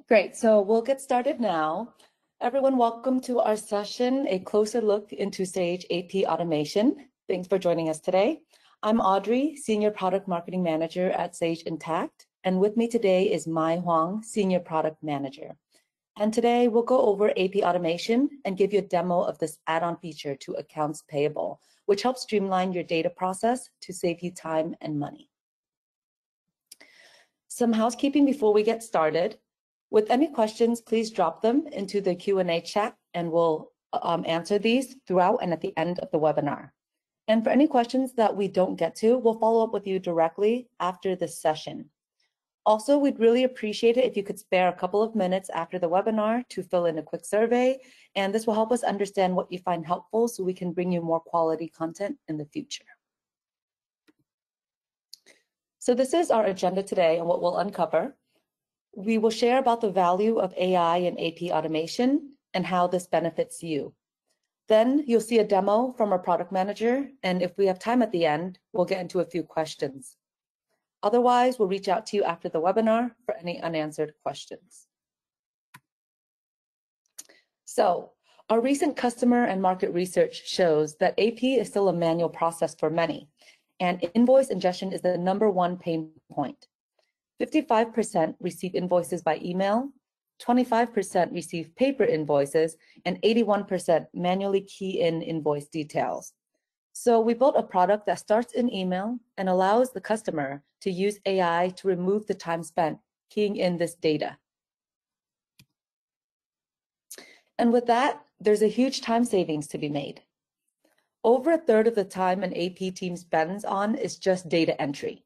Great, so we'll get started now. Everyone, welcome to our session, a closer look into Sage AP automation. Thanks for joining us today. I'm Audrey, Senior Product Marketing Manager at Sage Intacct, and with me today is Mai Huang, Senior Product Manager. And today we'll go over AP automation and give you a demo of this add-on feature to accounts payable, which helps streamline your data process to save you time and money. Some housekeeping before we get started. With any questions, please drop them into the Q&A chat and we'll answer these throughout and at the end of the webinar. And for any questions that we don't get to, we'll follow up with you directly after this session. Also, we'd really appreciate it if you could spare a couple of minutes after the webinar to fill in a quick survey, and this will help us understand what you find helpful so we can bring you more quality content in the future. So this is our agenda today and what we'll uncover. We will share about the value of AI and AP automation and how this benefits you. Then you'll see a demo from our product manager, and if we have time at the end, we'll get into a few questions. Otherwise, we'll reach out to you after the webinar for any unanswered questions. So, our recent customer and market research shows that AP is still a manual process for many, and invoice ingestion is the #1 pain point. 55% receive invoices by email, 25% receive paper invoices, and 81% manually key in invoice details. So we built a product that starts in email and allows the customer to use AI to remove the time spent keying in this data. And with that, there's a huge time savings to be made. Over a third of the time an AP team spends on is just data entry.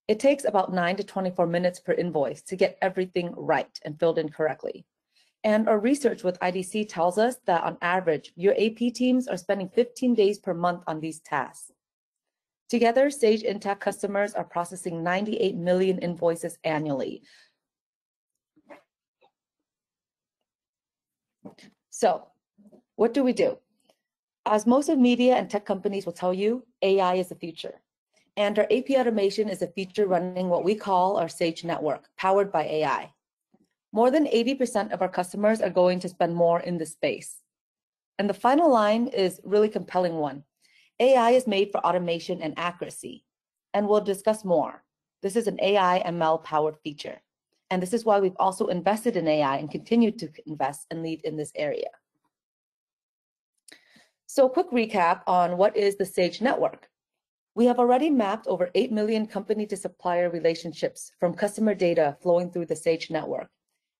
It takes about 9 to 24 minutes per invoice to get everything right and filled in correctly. And our research with IDC tells us that on average, your AP teams are spending 15 days per month on these tasks. Together, Sage Intacct customers are processing 98 million invoices annually. So, what do we do? As most of media and tech companies will tell you, AI is the future. And our AP automation is a feature running what we call our Sage network, powered by AI. More than 80% of our customers are going to spend more in this space. And the final line is a really compelling one. AI is made for automation and accuracy. And we'll discuss more. This is an AI ML powered feature. And this is why we've also invested in AI and continue to invest and lead in this area. So a quick recap on what is the Sage network. We have already mapped over 8 million company to supplier relationships from customer data flowing through the Sage network.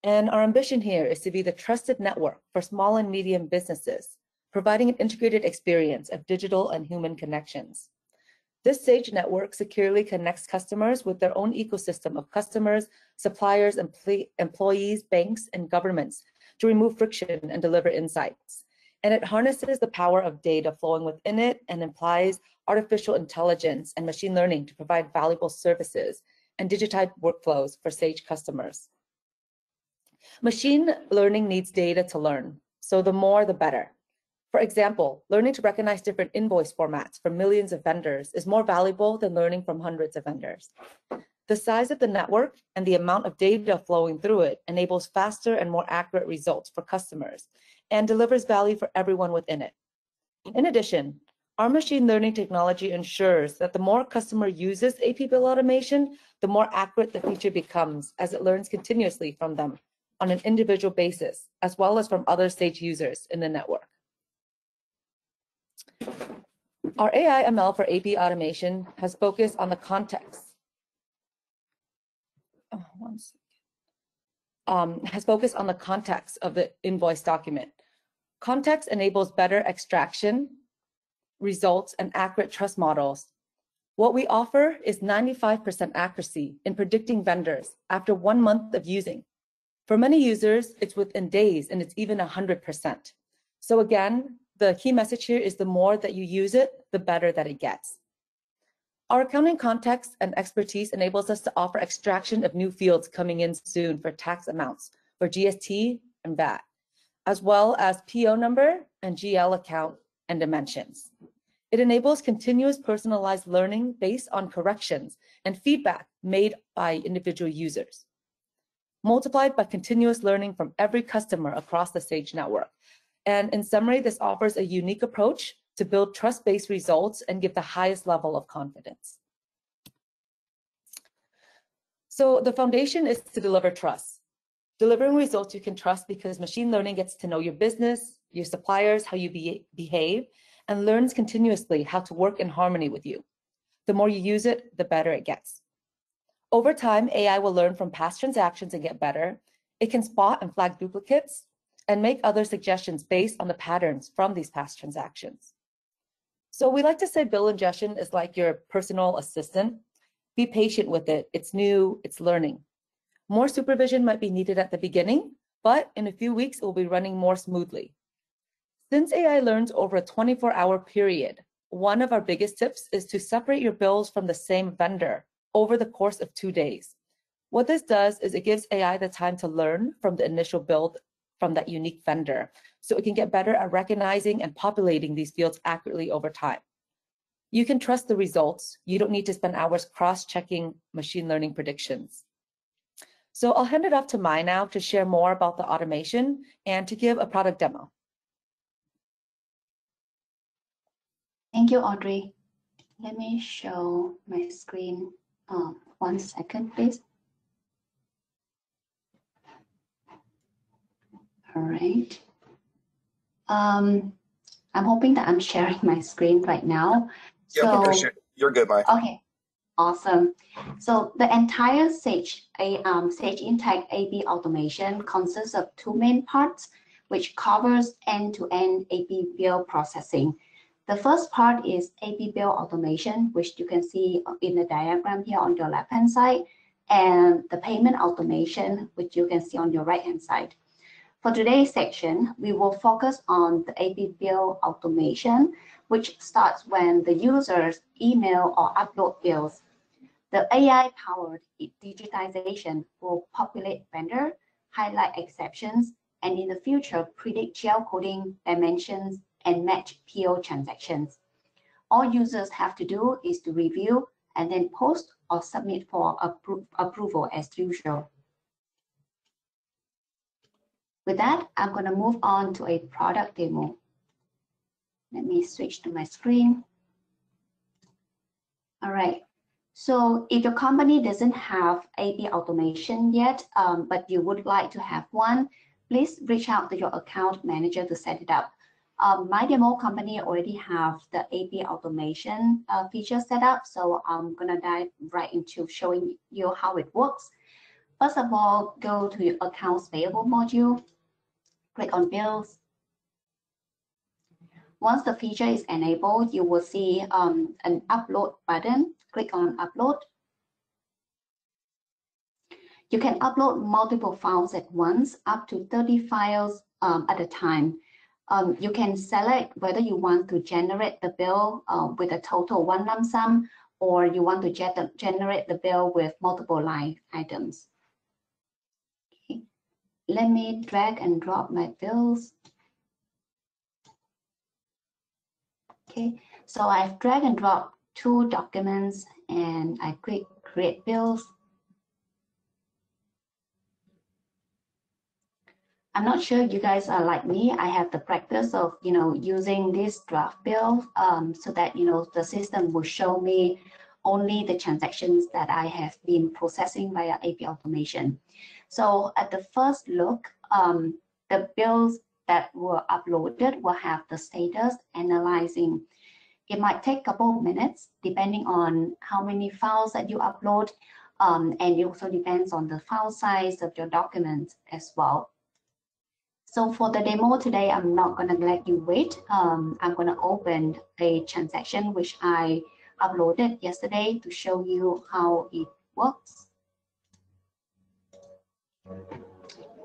And our ambition here is to be the trusted network for small and medium businesses, providing an integrated experience of digital and human connections. This Sage network securely connects customers with their own ecosystem of customers, suppliers, employees, banks, and governments to remove friction and deliver insights. And it harnesses the power of data flowing within it and implies artificial intelligence and machine learning to provide valuable services and digitized workflows for Sage customers. Machine learning needs data to learn, so the more the better. For example, learning to recognize different invoice formats from millions of vendors is more valuable than learning from hundreds of vendors. The size of the network and the amount of data flowing through it enables faster and more accurate results for customers and delivers value for everyone within it. In addition, our machine learning technology ensures that the more a customer uses AP bill automation, the more accurate the feature becomes as it learns continuously from them on an individual basis, as well as from other Sage users in the network. Our AI ML for AP automation has focused on the context. Has focused on the context of the invoice document. Context enables better extraction, results, and accurate trust models. What we offer is 95% accuracy in predicting vendors after 1 month of using. For many users, it's within days and it's even 100%. So again, the key message here is the more that you use it, the better that it gets. Our accounting context and expertise enables us to offer extraction of new fields coming in soon for tax amounts, for GST and VAT, as well as PO number and GL account and dimensions. It enables continuous personalized learning based on corrections and feedback made by individual users. multiplied by continuous learning from every customer across the Sage network. And in summary, this offers a unique approach to build trust-based results and give the highest level of confidence. So the foundation is to deliver trust. Delivering results you can trust because machine learning gets to know your business, your suppliers, how you behave, and learns continuously how to work in harmony with you. The more you use it, the better it gets. Over time, AI will learn from past transactions and get better. It can spot and flag duplicates and make other suggestions based on the patterns from these past transactions. So we like to say bill ingestion is like your personal assistant. Be patient with it. It's new, it's learning. More supervision might be needed at the beginning, but in a few weeks, it will be running more smoothly. Since AI learns over a 24-hour period, one of our biggest tips is to separate your bills from the same vendor over the course of 2 days. What this does is it gives AI the time to learn from the initial build from that unique vendor, so it can get better at recognizing and populating these fields accurately over time. You can trust the results. You don't need to spend hours cross-checking machine learning predictions. So I'll hand it off to Mai now to share more about the automation and to give a product demo. Thank you, Audrey. Let me show my screen. 1 second, please. All right. I'm hoping that I'm sharing my screen right now. Yeah, so, you're good, Mai. Okay, awesome. So the entire Sage Intacct A/B automation consists of 2 main parts, which covers end-to-end A/B bill processing. The first part is A/B bill automation, which you can see in the diagram here on your left-hand side, and the payment automation, which you can see on your right-hand side. For today's section, we will focus on the A/B bill automation, which starts when the users email or upload bills. The AI-powered digitization will populate vendor, highlight exceptions, and in the future, predict GL coding dimensions and match PO transactions. All users have to do is to review and then post or submit for approval as usual. With that, I'm going to move on to a product demo. Let me switch to my screen. All right. So if your company doesn't have A/B automation yet, but you would like to have one, please reach out to your account manager to set it up. My demo company already have the A/B automation feature set up, so I'm going to dive right into showing you how it works. First of all, go to your accounts payable module, click on bills. Once the feature is enabled, you will see an upload button. Click on upload. You can upload multiple files at once, up to 30 files at a time. You can select whether you want to generate the bill with a total one lump sum, or you want to generate the bill with multiple line items. Okay. Let me drag and drop my bills. Okay, so I've drag and dropped 2 documents and I click create bills. I'm not sure you guys are like me. I have the practice of, using this draft bill so that, the system will show me only the transactions that I have been processing via A/B automation. So at the first look, the bills that were uploaded will have the status analyzing. It might take a couple of minutes depending on how many files that you upload, and it also depends on the file size of your document as well. So for the demo today, I'm not going to let you wait. I'm going to open a transaction which I uploaded yesterday to show you how it works.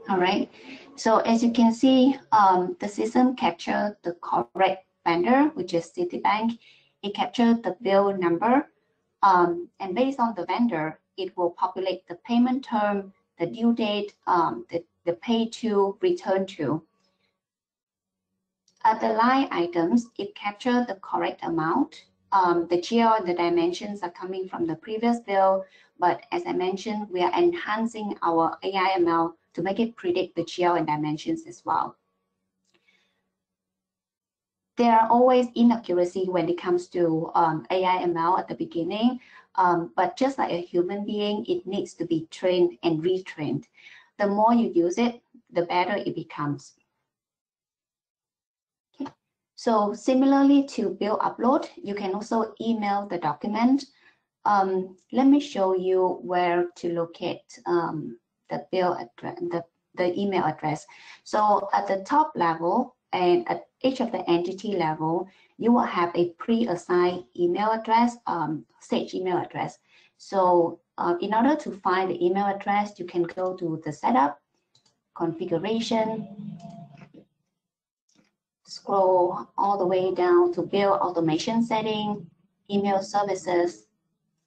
All right. So as you can see, the system captured the correct vendor, which is Citibank. It captured the bill number, and based on the vendor, it will populate the payment term, the due date, the pay to, return to. At the line items, it captured the correct amount. The GL and the dimensions are coming from the previous bill, But as I mentioned, we are enhancing our AI/ML to make it predict the GL and dimensions as well. There are always inaccuracy when it comes to AI/ML at the beginning, but just like a human being, it needs to be trained and retrained. The more you use it, the better it becomes. Okay. So similarly to bill upload, you can also email the document. Let me show you where to locate the bill address, the email address. So at the top level and at each of the entity level, you will have a pre-assigned email address, Sage email address. So in order to find the email address, you can go to the setup, configuration, scroll all the way down to bill automation setting, email services,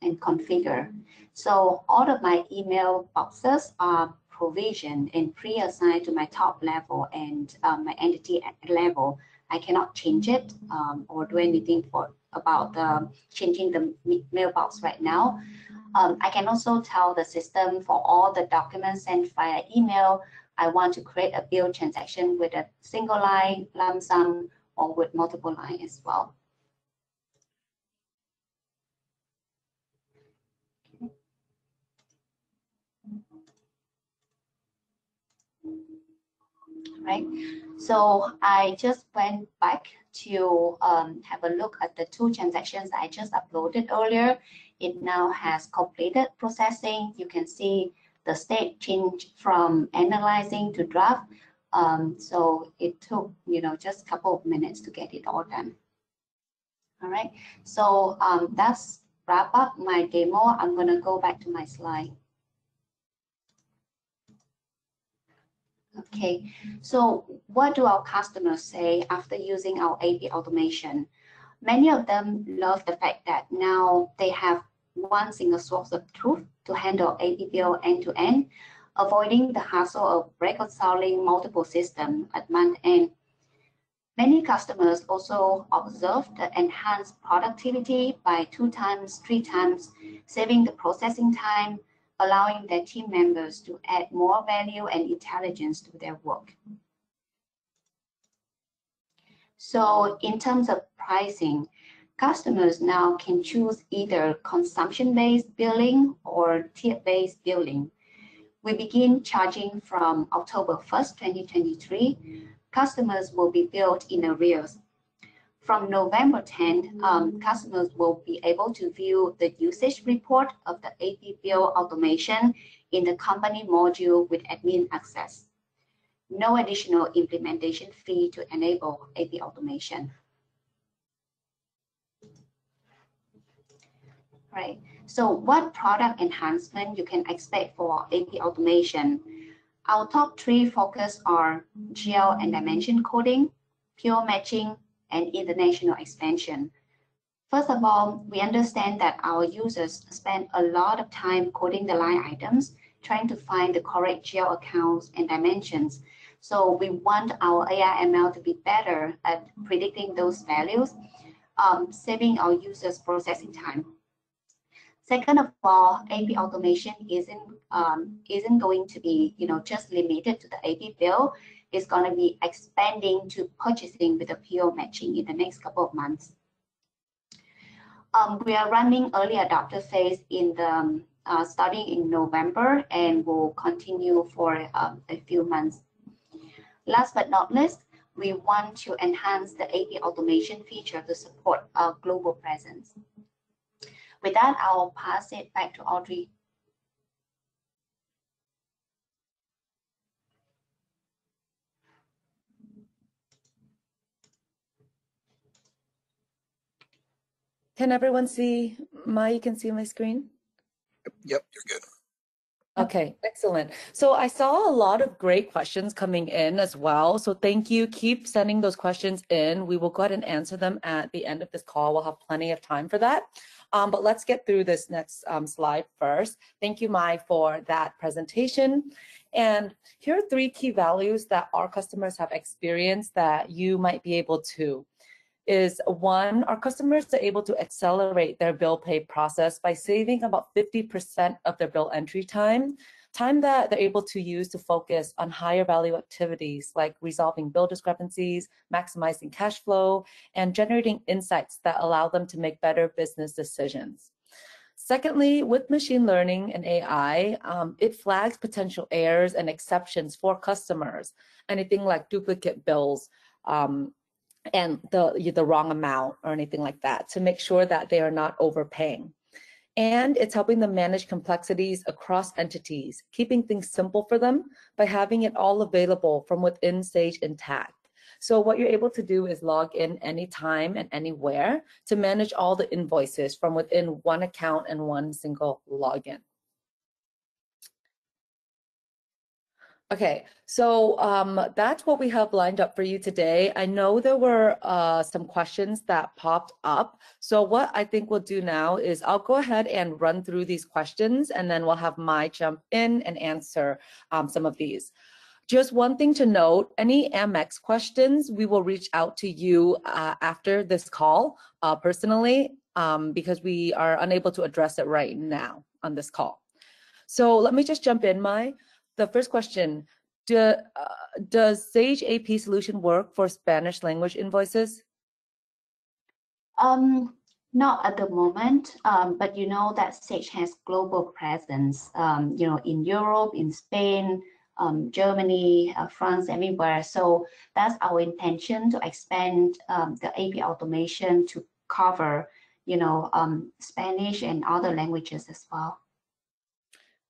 and configure. So all of my email boxes are provisioned and pre-assigned to my top level and my entity level. I cannot change it or do anything about changing the mailbox right now. I can also tell the system for all the documents sent via email, I want to create a bill transaction with a single line, lump sum, or with multiple lines as well. Right, so I just went back to have a look at the two transactions I just uploaded earlier. It now has completed processing. You can see the state change from analyzing to draft. So it took, just a couple of minutes to get it all done. All right, so that's wrap up my demo. I'm going to go back to my slide. Okay, so what do our customers say after using our AP automation? Many of them love the fact that now they have one single source of truth to handle AP bill end-to-end, avoiding the hassle of reconciling multiple systems at month end. Many customers also observe the enhanced productivity by 2 times, 3 times, saving the processing time, allowing their team members to add more value and intelligence to their work. So in terms of pricing, customers now can choose either consumption-based billing or tier-based billing. We begin charging from October 1st, 2023. Customers will be billed in arrears. From November 10th, customers will be able to view the usage report of the AP bill automation in the company module with admin access. No additional implementation fee to enable AP automation. Right, so what product enhancement you can expect for AP automation? Our top 3 focus are GL and dimension coding, pure matching, and international expansion. First of all, we understand that our users spend a lot of time coding the line items, trying to find the correct GL accounts and dimensions. So we want our AI/ML to be better at predicting those values, saving our users processing time. Second of all, AP automation isn't going to be just limited to the AP bill. It's going to be expanding to purchasing with a pure matching in the next couple of months. We are running early adopter phase in the starting in November and will continue for a few months. Last but not least, we want to enhance the AP automation feature to support our global presence. With that, I'll pass it back to Audrey. Can everyone see you can see my screen? Yep, you're good. Okay, excellent. So I saw a lot of great questions coming in as well. So thank you. Keep sending those questions in. We will go ahead and answer them at the end of this call. We'll have plenty of time for that. But let's get through this next slide first. Thank you, Mai, for that presentation. And here are 3 key values that our customers have experienced that you might be able to is one, our customers are able to accelerate their bill pay process by saving about 50% of their bill entry time that they're able to use to focus on higher value activities like resolving bill discrepancies, maximizing cash flow, and generating insights that allow them to make better business decisions. Secondly, with machine learning and AI, it flags potential errors and exceptions for customers, anything like duplicate bills and the wrong amount or anything like that, to make sure that they are not overpaying. And it's helping them manage complexities across entities, keeping things simple for them by having it all available from within Sage Intacct. So what you're able to do is log in anytime and anywhere to manage all the invoices from within one account and one single login. Okay, so that's what we have lined up for you today. I know there were some questions that popped up. So what I think we'll do now is I'll go ahead and run through these questions, and then we'll have Mai jump in and answer some of these. Just one thing to note, any Amex questions, we will reach out to you after this call personally because we are unable to address it right now on this call. So let me just jump in, Mai. The first question, does Sage AP solution work for Spanish language invoices? Not at the moment, but you know that Sage has global presence, you know, in Europe, in Spain, Germany, France, everywhere. So that's our intention to expand the AP automation to cover, you know, Spanish and other languages as well.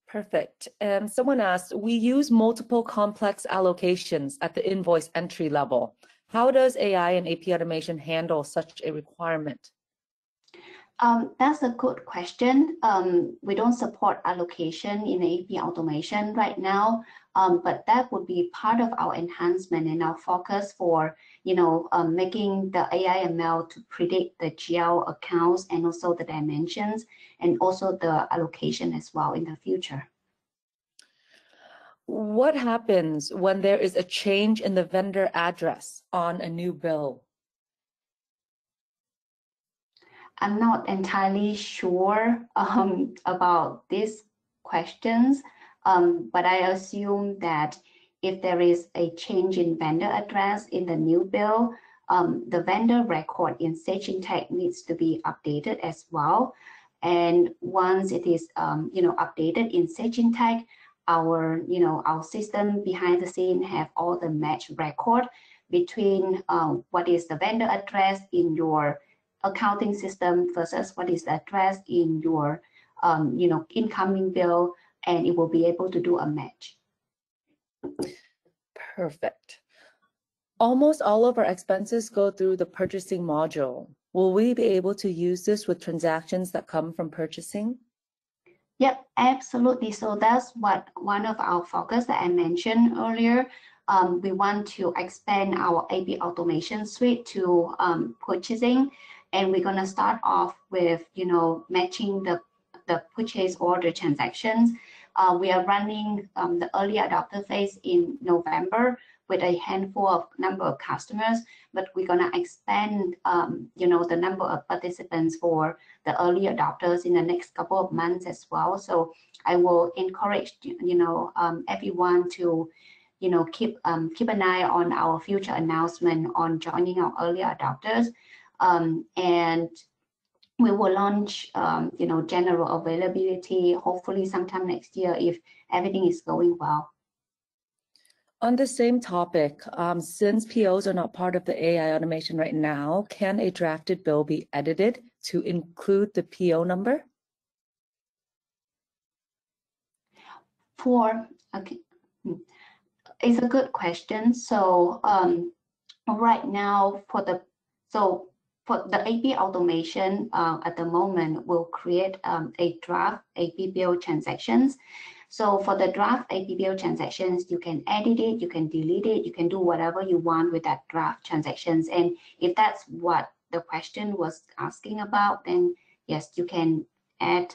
Perfect. And someone asked, we use multiple complex allocations at the invoice entry level. How does AI and AP automation handle such a requirement? That's a good question. We don't support allocation in AP automation right now, but that would be part of our enhancement and our focus for, you know, making the AI ML to predict the GL accounts and also the dimensions and also the allocation as well in the future. What happens when there is a change in the vendor address on a new bill? I'm not entirely sure about these questions, but I assume that if there is a change in vendor address in the new bill, the vendor record in Sage Intacct needs to be updated as well. And once it is, you know, updated in Sage Intacct, our, you know, our system behind the scene have all the match record between what is the vendor address in your accounting system versus what is the address in your you know, incoming bill, and it will be able to do a match. Perfect. Almost all of our expenses go through the purchasing module. Will we be able to use this with transactions that come from purchasing? Yep, absolutely. So that's what one of our focus that I mentioned earlier. We want to expand our AP automation suite to purchasing. And we're going to start off with, you know, matching the purchase order transactions. We are running the early adopter phase in November with a handful of number of customers, but we're going to expand, you know, the number of participants for the early adopters in the next couple of months as well. So I will encourage, you know, everyone to, you know, keep an eye on our future announcement on joining our early adopters. And we will launch, you know, general availability, hopefully sometime next year if everything is going well. On the same topic, since POs are not part of the AI automation right now, can a drafted bill be edited to include the PO number? Okay, it's a good question. So right now for the AP automation at the moment, we'll create a draft AP bill transactions. So for the draft AP bill transactions, you can edit it, you can delete it, you can do whatever you want with that draft transactions. And if that's what the question was asking about, then yes, you can add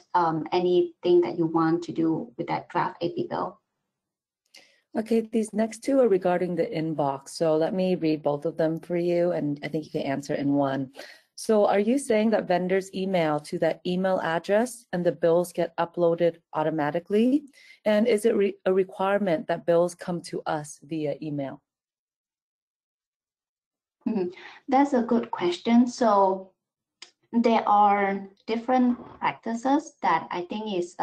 anything that you want to do with that draft AP bill. Okay, these next two are regarding the inbox. So let me read both of them for you, and I think you can answer in one. So are you saying that vendors email to that email address and the bills get uploaded automatically? And is it a requirement that bills come to us via email? That's a good question. So there are different practices that I think is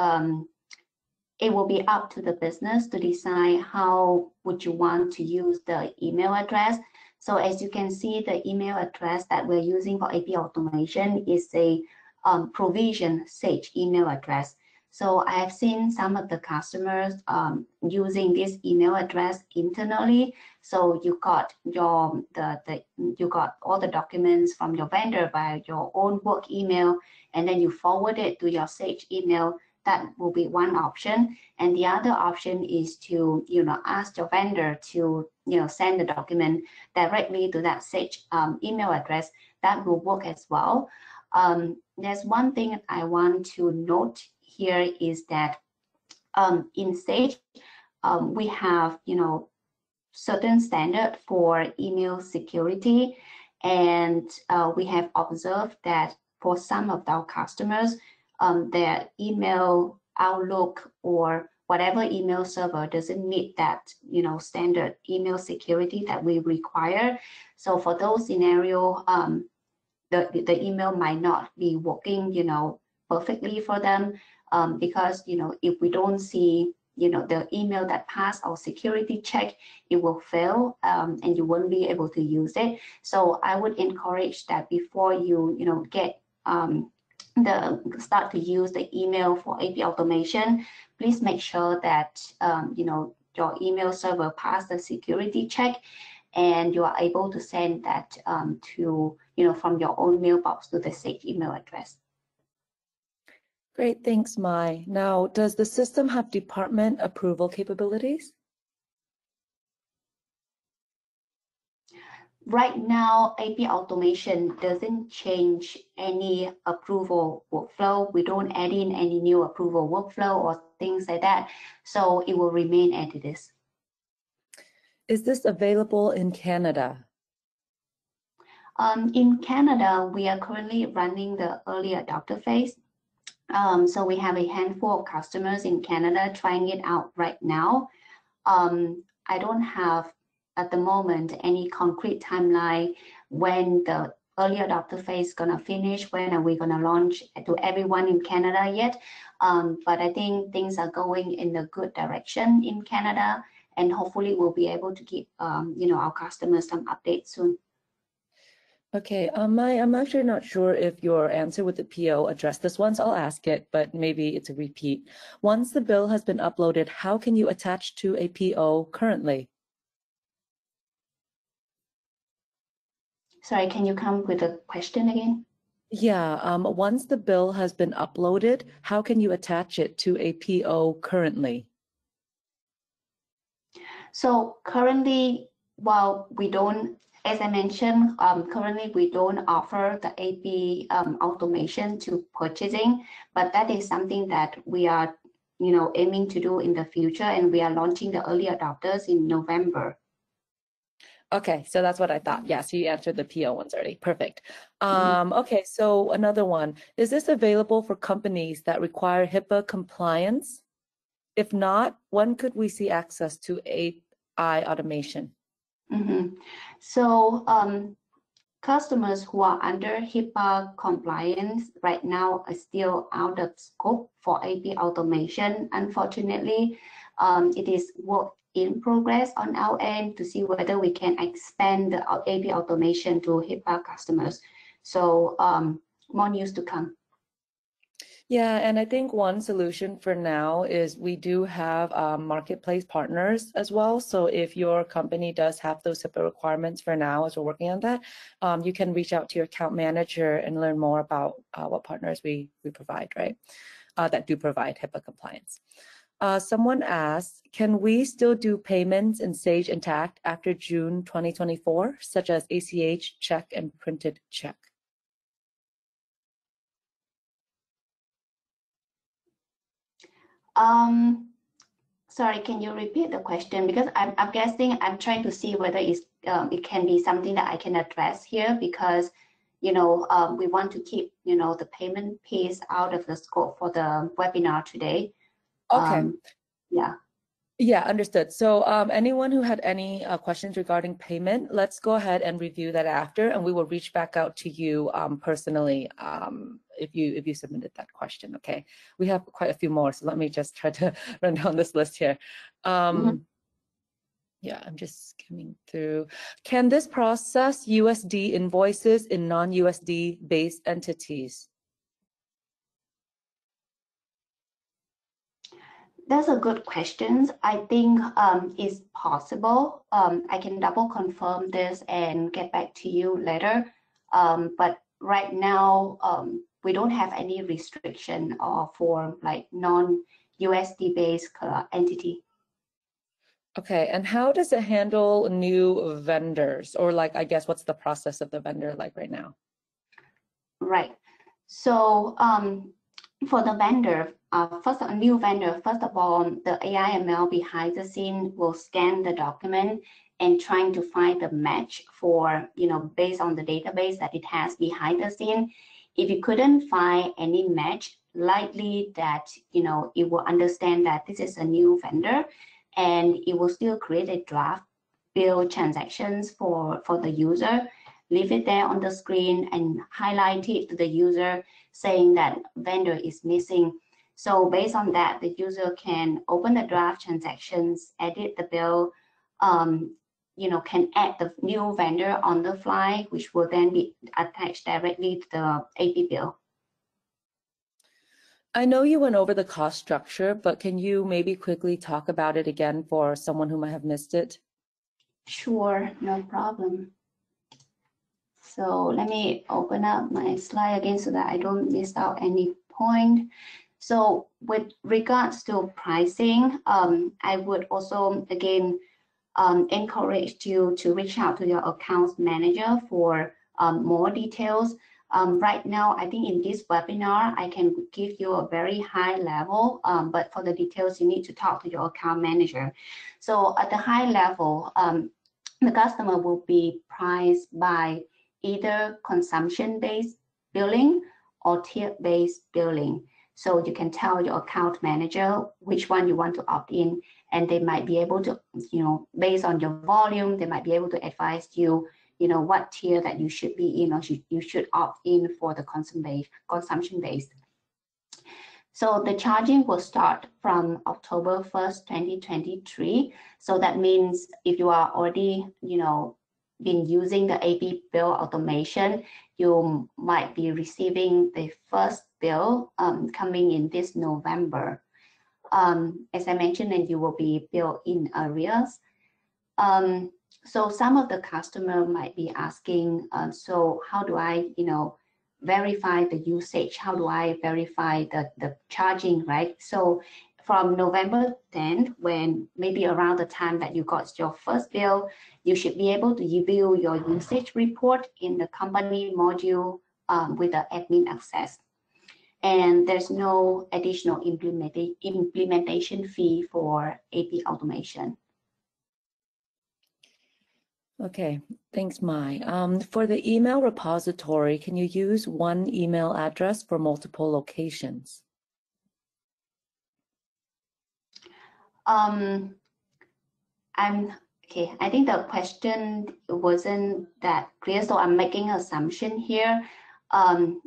it will be up to the business to decide how would you want to use the email address. So as you can see, the email address that we're using for AP automation is a provision Sage email address. So I have seen some of the customers using this email address internally. So you got your you got all the documents from your vendor by your own work email, and then you forward it to your Sage email. That will be one option. And the other option is to, ask your vendor to, send the document directly to that Sage email address. That will work as well. There's one thing I want to note here is that in Sage, we have, certain standard for email security. And we have observed that for some of our customers, their email Outlook or whatever email server doesn't meet that standard email security that we require. So for those scenarios, the email might not be working perfectly for them, because if we don't see the email that passed our security check, it will fail, and you won't be able to use it. So I would encourage that before you get start to use the email for AP automation, please make sure that your email server passed the security check, and you are able to send that to from your own mailbox to the Sage email address. Great, thanks, Mai. Now, does the system have department approval capabilities? Right now, AP automation doesn't change any approval workflow. We don't add in any new approval workflow or things like that. So it will remain as it is. Is this available in Canada? In Canada, we are currently running the early adopter phase. So we have a handful of customers in Canada trying it out right now. I don't have at the moment any concrete timeline when the early adopter phase is going to finish, when are we going to launch to everyone in Canada yet. But I think things are going in a good direction in Canada, and hopefully we'll be able to give our customers some updates soon. Okay, Mai, I'm actually not sure if your answer with the PO addressed this one, so I'll ask it, but maybe it's a repeat. Once the bill has been uploaded, how can you attach to a PO currently? Sorry, can you come with a question again? Yeah, once the bill has been uploaded, how can you attach it to a PO currently? So currently, while we don't, as I mentioned, currently we don't offer the AP automation to purchasing, but that is something that we are, aiming to do in the future, and we are launching the early adopters in November. Okay, so that's what I thought. Yeah, so you answered the PO ones already. Perfect. Okay, so another one. Is this available for companies that require HIPAA compliance? If not, when could we see access to AI automation? So customers who are under HIPAA compliance right now are still out of scope for AP automation. Unfortunately, it is work in progress on our end to see whether we can expand the AP automation to HIPAA customers. So more news to come. Yeah, and I think one solution for now is we do have marketplace partners as well. So if your company does have those HIPAA requirements for now, as we're working on that, you can reach out to your account manager and learn more about what partners we provide, right? That do provide HIPAA compliance. Someone asked, can we still do payments in Sage Intacct after June 2024, such as ACH, check, and printed check? Sorry, can you repeat the question? Because I'm guessing, I'm trying to see whether it can be something that I can address here, because we want to keep the payment piece out of the scope for the webinar today. Okay. Yeah. Yeah, understood. So anyone who had any questions regarding payment, let's go ahead and review that after, and we will reach back out to you personally if you submitted that question. Okay, we have quite a few more, so let me just try to run down this list here. Yeah, I'm just skimming through. Can this process USD invoices in non-USD based entities? That's a good question. I think it's possible. I can double confirm this and get back to you later. But right now, we don't have any restriction for like non-USD based entity. Okay, and how does it handle new vendors, or like, I guess, what's the process of the vendor like right now? Right. So for the vendor, a new vendor, first of all, the AI/ML behind the scene will scan the document and trying to find the match for, based on the database that it has behind the scene. If you couldn't find any match, likely that, it will understand that this is a new vendor, and it will still create a draft bill transactions for the user, leave it there on the screen and highlight it to the user saying that vendor is missing. So based on that, the user can open the draft transactions, edit the bill, can add the new vendor on the fly, which will then be attached directly to the AP bill. I know you went over the cost structure, but can you maybe quickly talk about it again for someone who might have missed it? Sure, no problem. So let me open up my slide again so that I don't miss out any point. So with regards to pricing, I would also, again, encourage you to reach out to your accounts manager for more details. Right now, I think in this webinar, I can give you a very high level, but for the details, you need to talk to your account manager. So at the high level, the customer will be priced by either consumption-based billing or tier-based billing. So you can tell your account manager which one you want to opt in, and they might be able to, based on your volume, they might be able to advise you, what tier that you should be in, or you should opt in for the consumption-based. So the charging will start from October 1st, 2023. So that means if you are already, been using the AP bill automation, you might be receiving the first bill coming in this November. As I mentioned, and you will be billed in arrears. So some of the customer might be asking, so how do I, verify the usage? How do I verify the charging, right? So from November 10th, when maybe around the time that you got your first bill, you should be able to view your usage report in the company module with the admin access. And there's no additional implementation fee for AP automation. Okay, thanks, Mai. For the email repository, can you use one email address for multiple locations? Okay, I think the question wasn't that clear, so I'm making an assumption here. For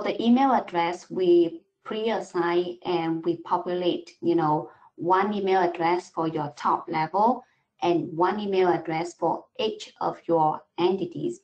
the email address, we pre-assign and we populate, one email address for your top level and one email address for each of your entities.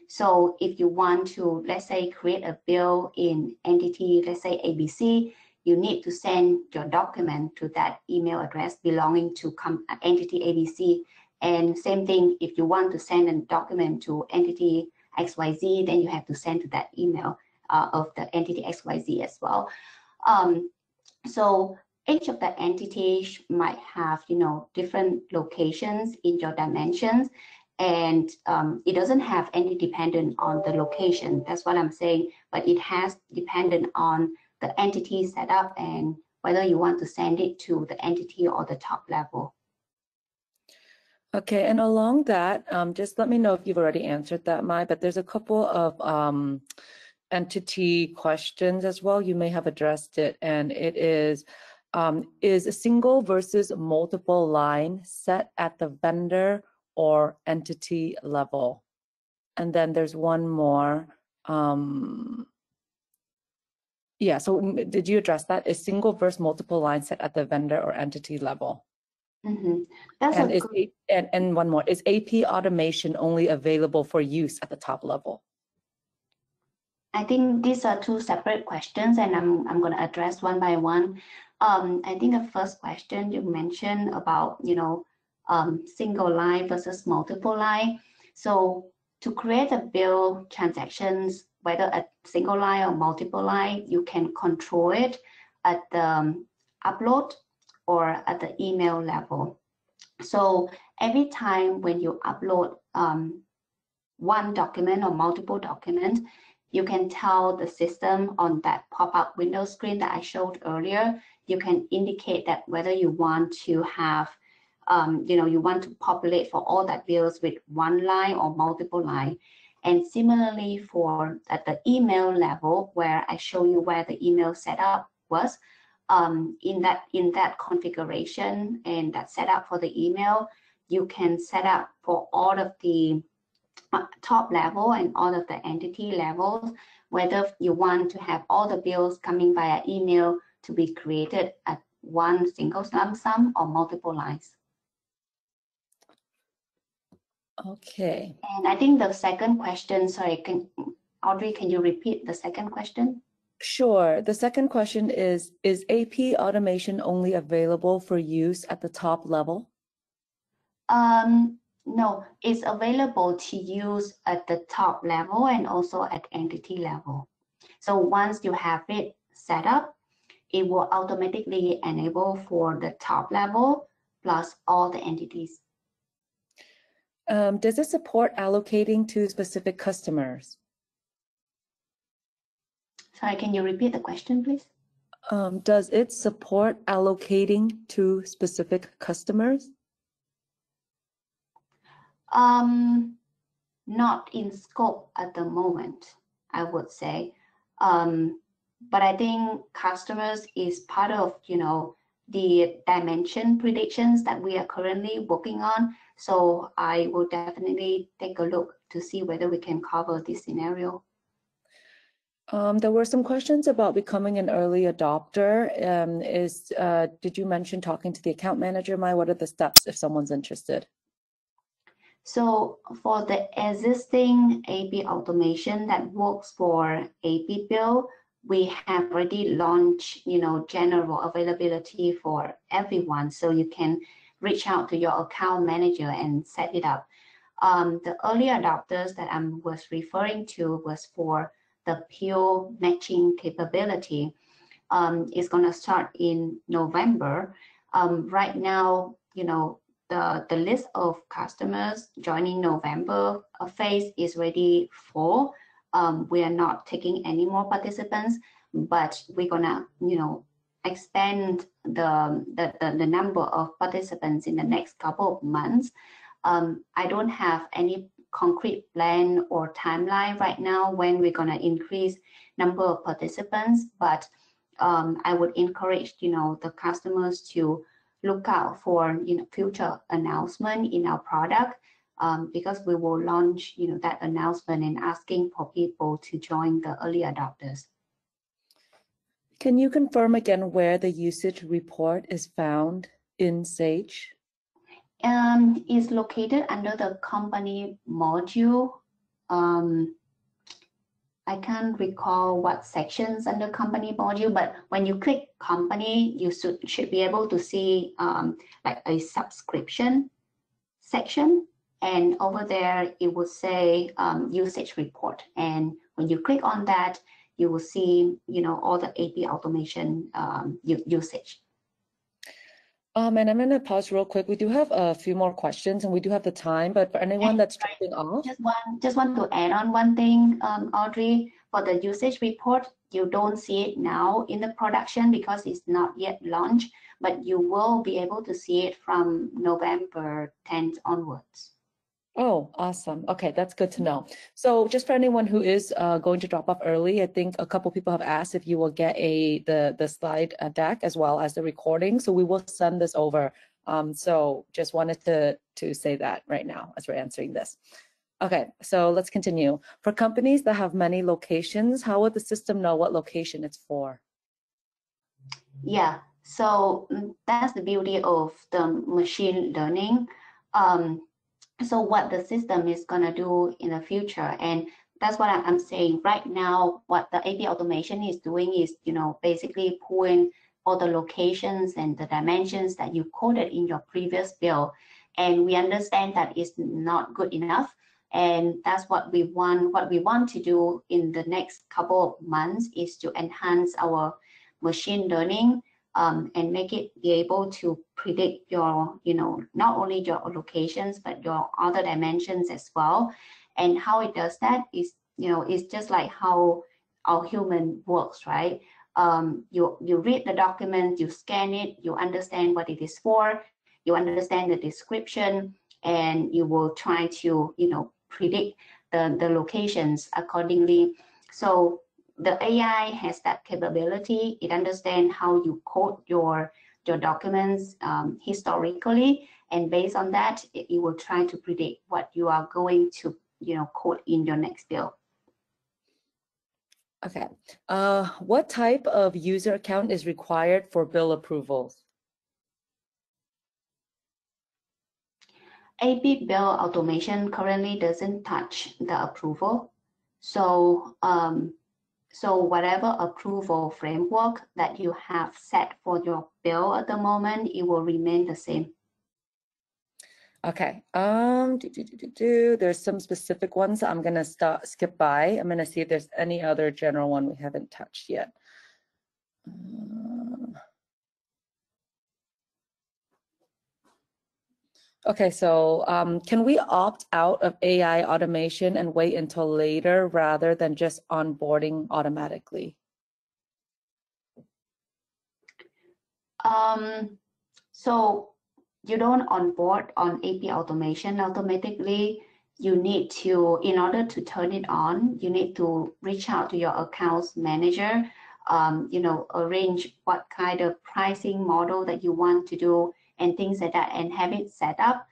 So if you want to, let's say, create a bill in entity, let's say ABC, you need to send your document to that email address belonging to entity ABC. And same thing, if you want to send a document to entity XYZ, then you have to send to that email of the entity XYZ as well. So each of the entities might have, different locations in your dimensions, and it doesn't have any dependent on the location. That's what I'm saying, but it has dependent on the entity setup and whether you want to send it to the entity or the top level. Okay, and along that, just let me know if you've already answered that, Mai, but there's a couple of entity questions as well. You may have addressed it, and it is a single versus multiple line set at the vendor or entity level? And then there's one more. Yeah, so did you address that? Is single versus multiple line set at the vendor or entity level? That's and a is good... and one more, is AP automation only available for use at the top level? I think these are two separate questions, and I'm going to address one by one. I think the first question you mentioned about, single line versus multiple line. So to create a bill transactions, whether a single line or multiple line, you can control it at the upload or at the email level. So every time when you upload one document or multiple documents, you can tell the system on that pop-up window screen that I showed earlier, you can indicate that whether you want to have, you want to populate for all that bills with one line or multiple line. And similarly for at the email level, where I show you where the email setup was, in that configuration and that setup for the email, you can set up for all of the top level and all of the entity levels, whether you want to have all the bills coming via email to be created at one single lump sum or multiple lines. Okay. And I think the second question, sorry, Audrey, can you repeat the second question? Sure. The second question is AP automation only available for use at the top level? No, it's available to use at the top level and also at entity level. So once you have it set up, it will automatically enable for the top level plus all the entities. Does it support allocating to specific customers? Sorry, can you repeat the question, please? Does it support allocating to specific customers? Not in scope at the moment, I would say. But I think customers is part of, the dimension predictions that we are currently working on. So I will definitely take a look to see whether we can cover this scenario. There were some questions about becoming an early adopter. Did you mention talking to the account manager, Mai? What are the steps if someone's interested? So for the existing AP automation that works for AP bill, we have already launched, general availability for everyone. So you can reach out to your account manager and set it up. The early adopters that I was referring to was for the pure matching capability. Is going to start in November. Right now, the list of customers joining November phase is already full. We are not taking any more participants, but we're gonna, expand the number of participants in the next couple of months. I don't have any concrete plan or timeline right now when we're gonna increase number of participants, but I would encourage, the customers to look out for, future announcement in our product, because we will launch, that announcement and asking for people to join the early adopters. Can you confirm again where the usage report is found in Sage? Is located under the company module. I can't recall what sections under company module, but when you click company, you should be able to see like a subscription section, and over there it will say usage report. And when you click on that, you will see, all the AP automation usage. And I'm going to pause real quick. We do have a few more questions and we do have the time, but for anyone that's dropping off. Just want to add on one thing, Audrey, for the usage report, you don't see it now in the production because it's not yet launched, but you will be able to see it from November 10th onwards. Oh, awesome. Okay, that's good to know. So just for anyone who is going to drop off early, I think a couple people have asked if you will get the slide deck as well as the recording. So we will send this over. So just wanted to say that right now as we're answering this. Okay, so let's continue. For companies that have many locations, how would the system know what location it's for? Yeah, so that's the beauty of the machine learning. So what the system is going to do in the future, and that's what I'm saying right now. What the AP automation is doing is, basically pulling all the locations and the dimensions that you coded in your previous bill, and we understand that it's not good enough, and that's what we want. What we want to do in the next couple of months is to enhance our machine learning and make it be able to predict your, not only your locations, but your other dimensions as well. And how it does that is, it's just like how our human works, right? You read the document, you scan it, you understand what it is for, you understand the description, and you will try to, predict the locations accordingly. So the AI has that capability. It understands how you code your documents historically, and based on that, it will try to predict what you are going to, code in your next bill. Okay. What type of user account is required for bill approvals? AP bill automation currently doesn't touch the approval. So so whatever approval framework that you have set for your bill at the moment, it will remain the same. Okay. There's some specific ones that I'm gonna skip by. I'm gonna see if there's any other general one we haven't touched yet. Okay, so can we opt out of AI automation and wait until later rather than just onboarding automatically? So you don't onboard on AP automation automatically. You need to, in order to turn it on, you need to reach out to your accounts manager, arrange what kind of pricing model that you want to do and things like that, and have it set up.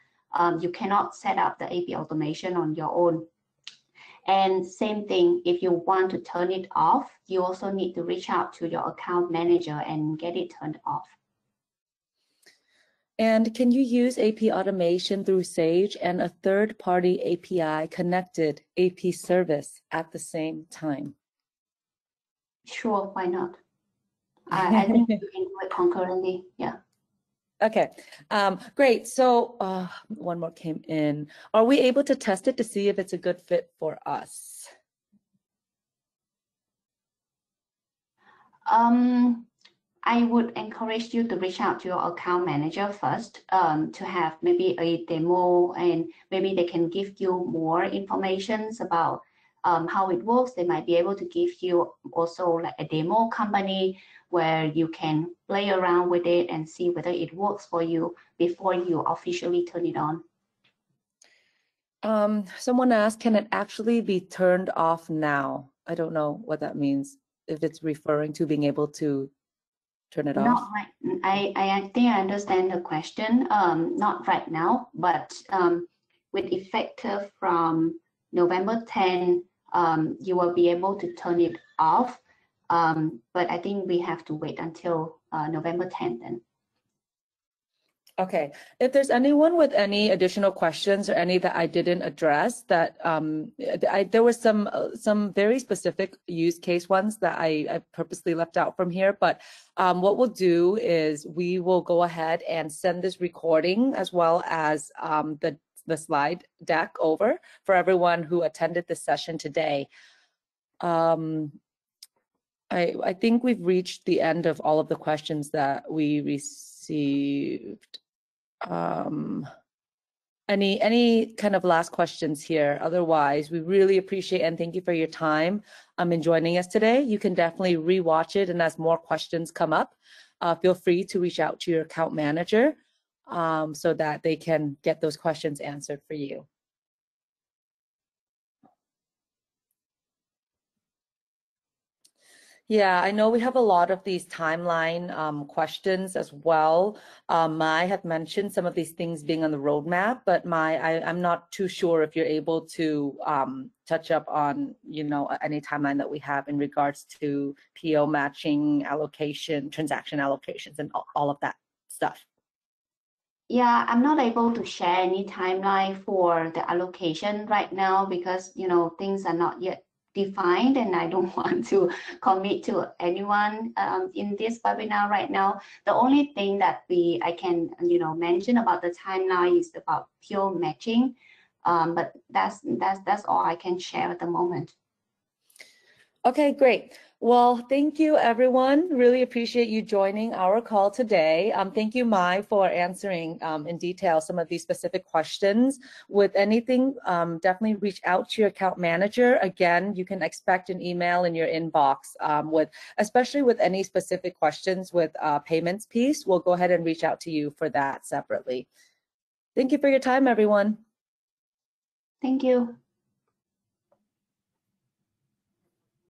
You cannot set up the AP automation on your own. And same thing, if you want to turn it off, you also need to reach out to your account manager and get it turned off. And can you use AP automation through Sage and a third-party API connected AP service at the same time? Sure, why not? I think you can do it concurrently, yeah. Okay, great. So one more came in. Are we able to test it to see if it's a good fit for us? I would encourage you to reach out to your account manager first to have maybe a demo, and maybe they can give you more information about how it works. They might be able to give you also like a demo company where you can play around with it and see whether it works for you before you officially turn it on. Someone asked, can it actually be turned off now? I don't know what that means, if it's referring to being able to turn it off. Not right. I think I understand the question. Not right now, but with effective from November 10, you will be able to turn it off. But I think we have to wait until November 10 then. Okay, if there's anyone with any additional questions or any that I didn't address, that there were some very specific use case ones that I purposely left out from here, but what we'll do is we will go ahead and send this recording as well as the slide deck over for everyone who attended this session today. I think we've reached the end of all of the questions that we received. Any kind of last questions here? Otherwise, we really appreciate and thank you for your time in joining us today. You can definitely rewatch it, and as more questions come up, feel free to reach out to your account manager so that they can get those questions answered for you. Yeah, I know we have a lot of these timeline questions as well. Mai had mentioned some of these things being on the roadmap, but I'm not too sure if you're able to touch up on, any timeline that we have in regards to PO matching, allocation, transaction allocations, and all of that stuff. Yeah, I'm not able to share any timeline for the allocation right now because, things are not yet defined, and I don't want to commit to anyone in this webinar right now. The only thing that I can mention about the timeline is about pure matching, but that's all I can share at the moment. Okay, great. Well, thank you, everyone. Really appreciate you joining our call today. Thank you, Mai, for answering in detail some of these specific questions. With anything, definitely reach out to your account manager. Again, you can expect an email in your inbox especially with any specific questions with payments piece. We'll go ahead and reach out to you for that separately. Thank you for your time, everyone. Thank you.